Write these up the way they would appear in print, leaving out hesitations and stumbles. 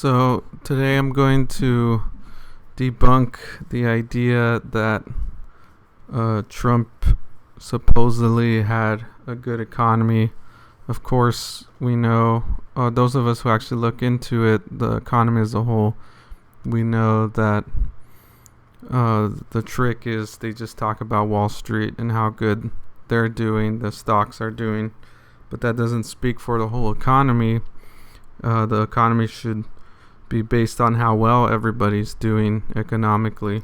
So today I'm going to debunk the idea that Trump supposedly had a good economy. Of course, we know, those of us who actually look into it, the economy as a whole, we know that the trick is they just talk about Wall Street and how good they're doing, the stocks are doing, but that doesn't speak for the whole economy. The economy should be based on how well everybody's doing economically.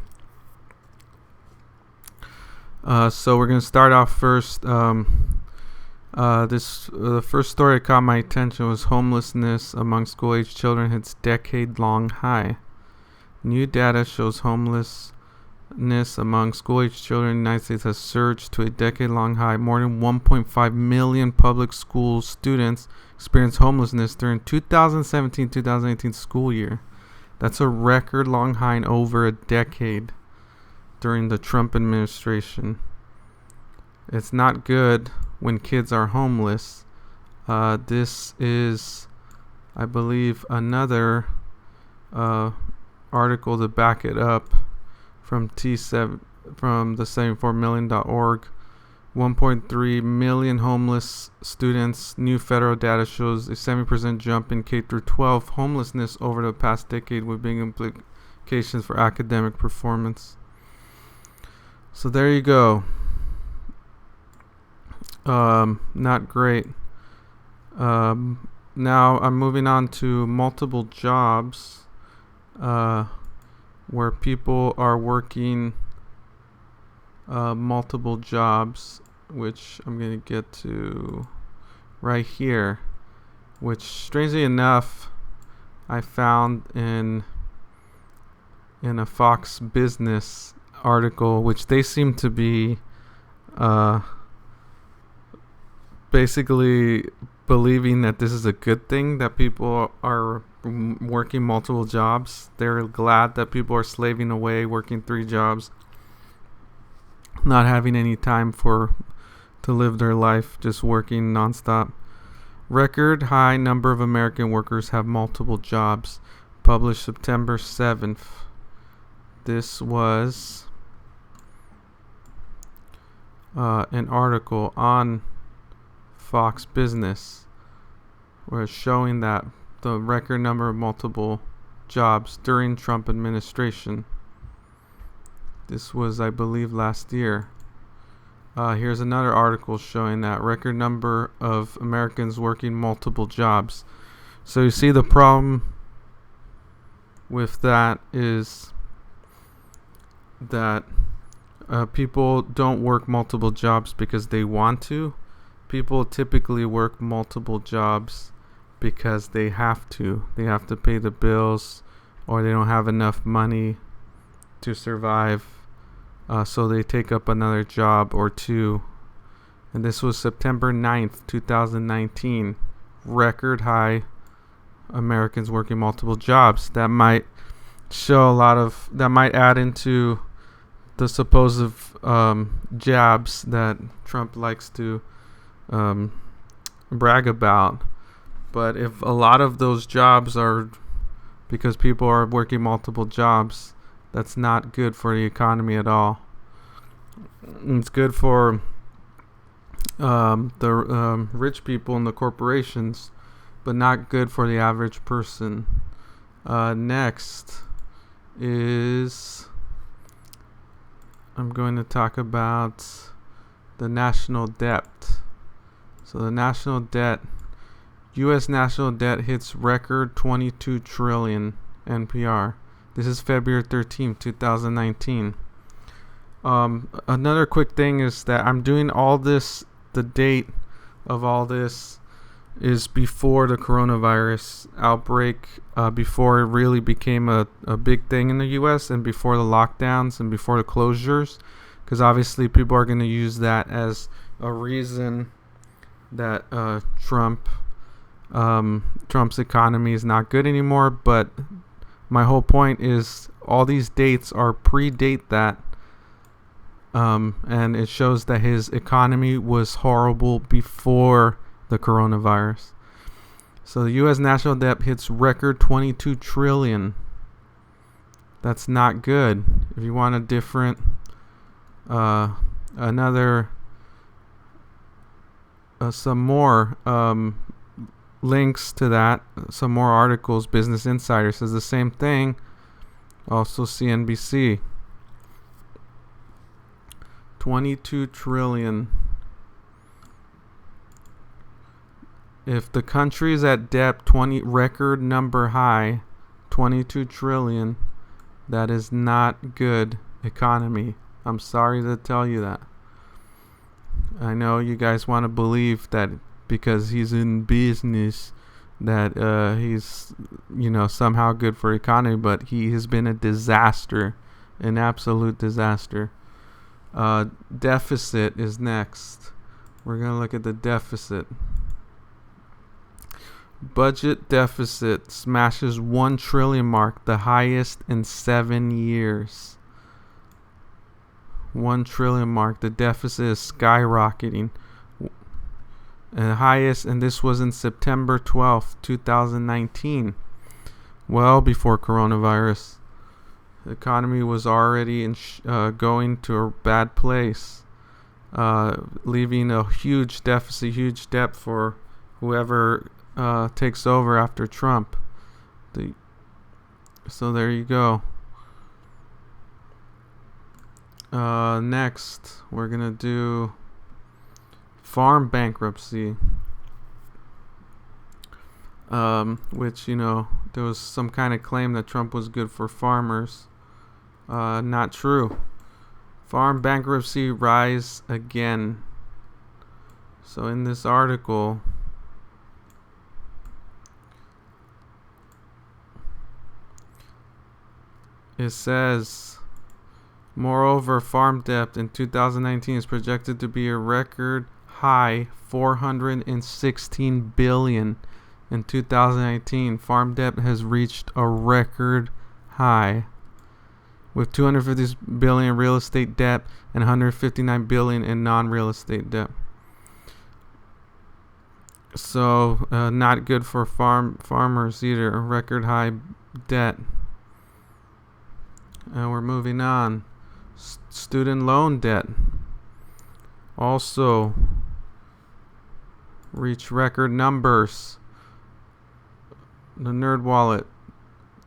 So we're going to start off first. The first story that caught my attention was homelessness among school-age children hits decade-long high. New data shows homelessness among school-age children in the United States has surged to a decade-long high. More than 1.5 million public school students experienced homelessness during 2017-2018 school year. That's a record-long high in over a decade during the Trump administration. It's not good when kids are homeless. This is, I believe, another article to back it up from T7 from the 74million.org. 1.3 million homeless students. New federal data shows a 70% jump in K through 12 homelessness over the past decade, with big implications for academic performance. So there you go. Not great. Now I'm moving on to multiple jobs, where people are working multiple jobs, which I'm going to get to right here, which strangely enough I found in a Fox Business article, which they seem to be basically believing that this is a good thing, that people are working multiple jobs. They're glad that people are slaving away, working 3 jobs, not having any time to live their life, just working nonstop. Record high number of American workers have multiple jobs. Published September 7th. This was an article on Fox Business where it's showing that the record number of multiple jobs during Trump administration. This was, I believe, last year. Here's another article showing that record number of Americans working multiple jobs. So you see the problem with that is that people don't work multiple jobs because they want to. People typically work multiple jobs because they have to. They have to pay the bills, or they don't have enough money to survive. So they take up another job or two. And this was September 9th, 2019. Record high Americans working multiple jobs. That might show that might add into the supposed jabs that Trump likes to brag about. But if a lot of those jobs are because people are working multiple jobs, that's not good for the economy at all. It's good for the rich people and the corporations, but not good for the average person. Next is I'm going to talk about the national debt. So the national debt, U.S. national debt hits record 22 trillion NPR. This is February 13th, 2019. Another quick thing is that I'm doing all this, the date of all this is before the coronavirus outbreak, before it really became a big thing in the U.S. and before the lockdowns and before the closures, because obviously people are going to use that as a reason that Trump's economy is not good anymore. But my whole point is all these dates are predate that, and it shows that his economy was horrible before the coronavirus. So the U.S. national debt hits record 22 trillion. That's not good. If you want a different, another, some more links to that, some more articles. Business Insider says the same thing. Also CNBC. 22 trillion. If the country is at debt, record number high, 22 trillion, that is not good economy. I'm sorry to tell you that. I know you guys want to believe that because he's in business that he's, somehow good for economy, but he has been a disaster, an absolute disaster. Deficit is next. We're going to look at the deficit. Budget deficit smashes 1 trillion mark, the highest in 7 years. 1 trillion mark. The deficit is skyrocketing. The highest, and this was in September 12th, 2019. Well before coronavirus. The economy was already going to a bad place, leaving a huge deficit, huge debt for whoever takes over after Trump. So there you go. Next, we're gonna do farm bankruptcy, which there was some kind of claim that Trump was good for farmers. Not true. Farm bankruptcy rise again. So in this article, it says, moreover, farm debt in 2019 is projected to be a record high $416 billion. In 2019, farm debt has reached a record high, with $250 billion in real estate debt and $159 billion in non-real estate debt. So not good for farmers either. Record high debt. And we're moving on. Student loan debt also reach record numbers. The Nerd Wallet.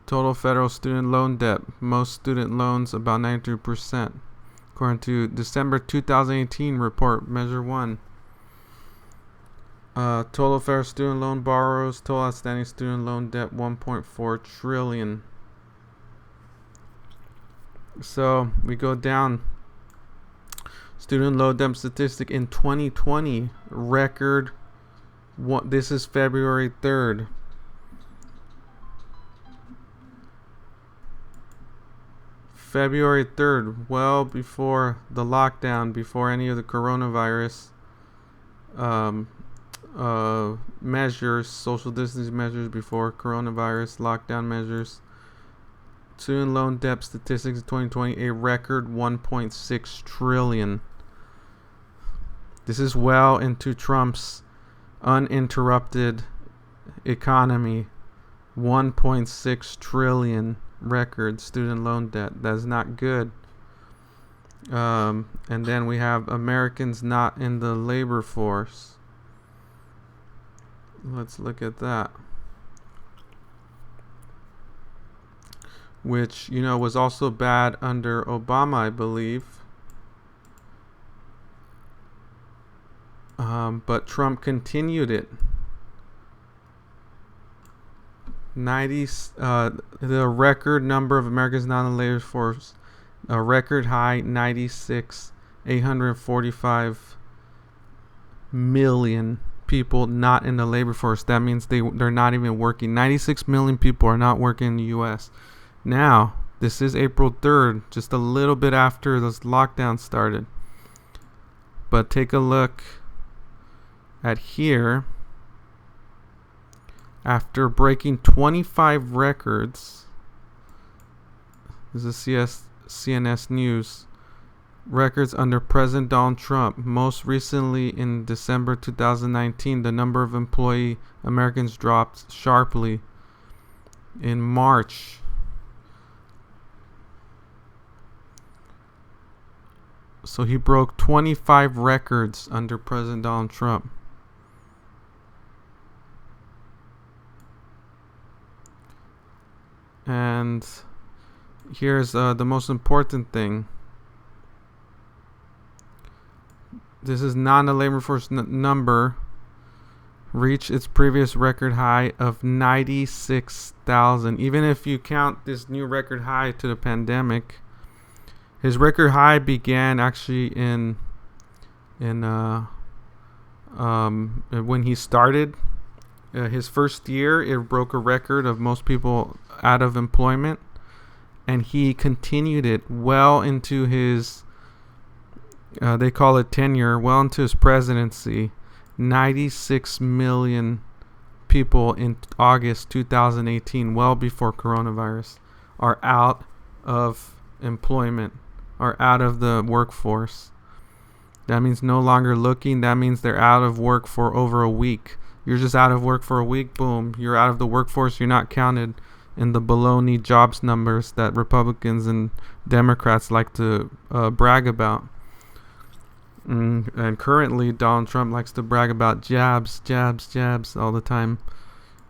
Total federal student loan debt. Most student loans about 93%. According to December 2018 report, Measure 1. Total federal student loan borrowers. Total outstanding student loan debt 1.4 trillion. So we go down. Student loan debt statistic in 2020 record. This is February 3rd. February 3rd, well before the lockdown, before any of the coronavirus measures, social distancing measures, before coronavirus lockdown measures. Student loan debt statistics in 2020, a record 1.6 trillion. This is well into Trump's uninterrupted economy. 1.6 trillion record student loan debt. That's not good. And then we have Americans not in the labor force. Let's look at that. Which, was also bad under Obama, I believe. But Trump continued it. The record number of Americans not in the labor force, a record high 845 million people not in the labor force. That means they're not even working. 96 million people are not working in the U.S. Now, this is April 3rd, just a little bit after this lockdown started. But take a look at here. After breaking 25 records, this is CNS News. records under President Donald Trump. Most recently, in December 2019, the number of employee Americans dropped sharply. In March, so he broke 25 records under President Donald Trump. And here's the most important thing. This is not a labor force number. Reached its previous record high of 96,000. Even if you count this new record high to the pandemic, his record high began actually in when he started his first year. It broke a record of most people out of employment, and he continued it well into his they call it tenure, well into his presidency. 96 million people in August 2018, well before coronavirus, are out of employment, are out of the workforce. That means no longer looking. That means they're out of work for over a week. You're just out of work for a week, boom, you're out of the workforce. You're not counted in the baloney jobs numbers that Republicans and Democrats like to brag about. And currently, Donald Trump likes to brag about jabs all the time.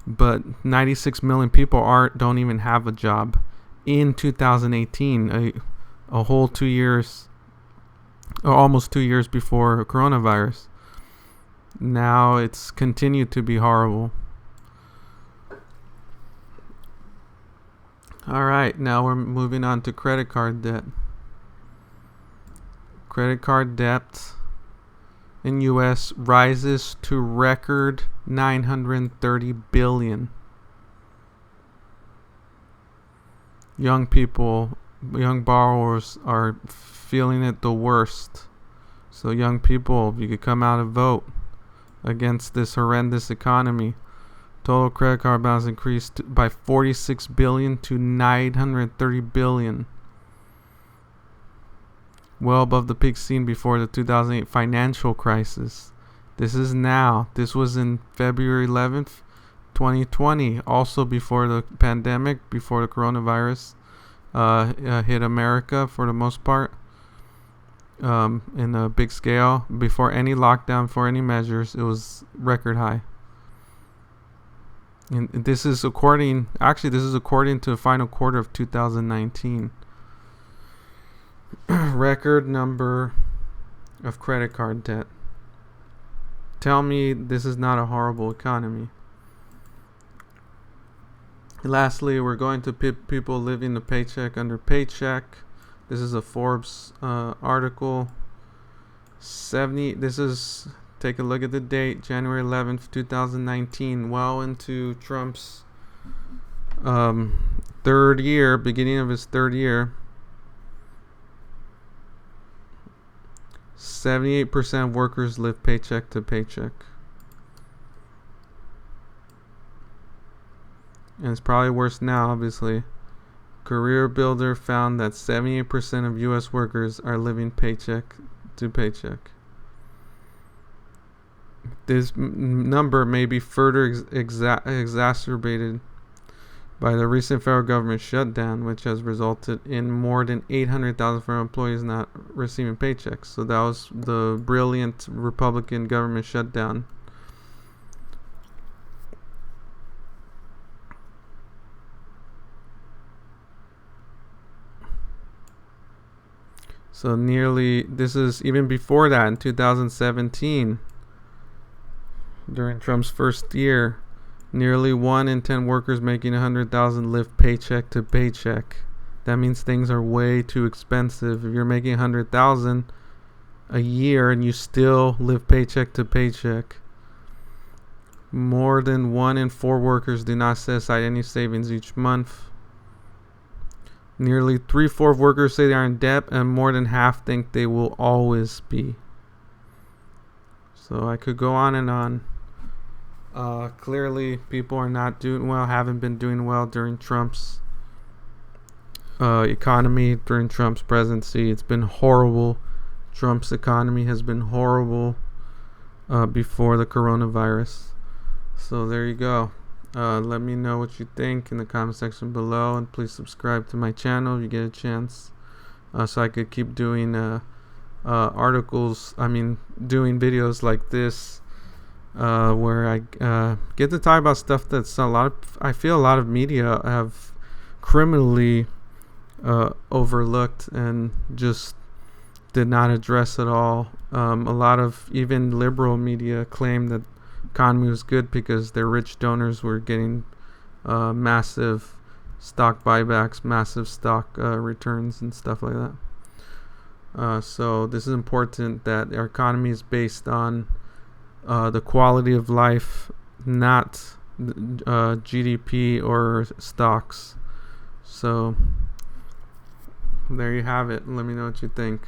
But 96 million people don't even have a job in 2018, a whole 2 years, or almost 2 years before coronavirus. Now it's continued to be horrible. All right, now we're moving on to credit card debt. Credit card debt in U.S. rises to record $930 billion. Young borrowers are feeling it the worst. So young people, you could come out and vote against this horrendous economy. Total credit card balance increased by $46 billion to $930 billion. Well above the peak seen before the 2008 financial crisis. This is now. This was in February 11th, 2020. Also before the pandemic, before the coronavirus hit America for the most part. In a big scale. Before any lockdown, for any measures, it was record high. And this is according to the final quarter of 2019. Record number of credit card debt. Tell me this is not a horrible economy. Lastly, we're going to people living the paycheck under paycheck. This is a Forbes article. Take a look at the date, January 11th, 2019, well into Trump's third year, beginning of his third year. 78% of workers live paycheck to paycheck. And it's probably worse now, obviously. Career Builder found that 78% of U.S. workers are living paycheck to paycheck. This number may be further exacerbated by the recent federal government shutdown, which has resulted in more than 800,000 federal employees not receiving paychecks. So that was the brilliant Republican government shutdown. So this is even before that, in 2017, during Trump's first year, nearly 1 in 10 workers making 100,000 live paycheck to paycheck. That means things are way too expensive. If you're making 100,000 a year and you still live paycheck to paycheck, more than 1 in 4 workers do not set aside any savings each month. Nearly 3/4 of workers say they are in debt, and more than half think they will always be. So I could go on and on. Clearly, people are not doing well, haven't been doing well during Trump's economy during Trump's presidency. It's been horrible. Trump's economy has been horrible before the coronavirus. So there you go. Let me know what you think in the comment section below, and please subscribe to my channel if you get a chance, so I could keep doing doing videos like this, where I get to talk about stuff that's I feel a lot of media have criminally overlooked and just did not address at all. A lot of even liberal media claimed that economy was good because their rich donors were getting massive stock buybacks, massive stock returns and stuff like that. So this is important, that our economy is based on the quality of life, not GDP or stocks. So there you have it. Let me know what you think.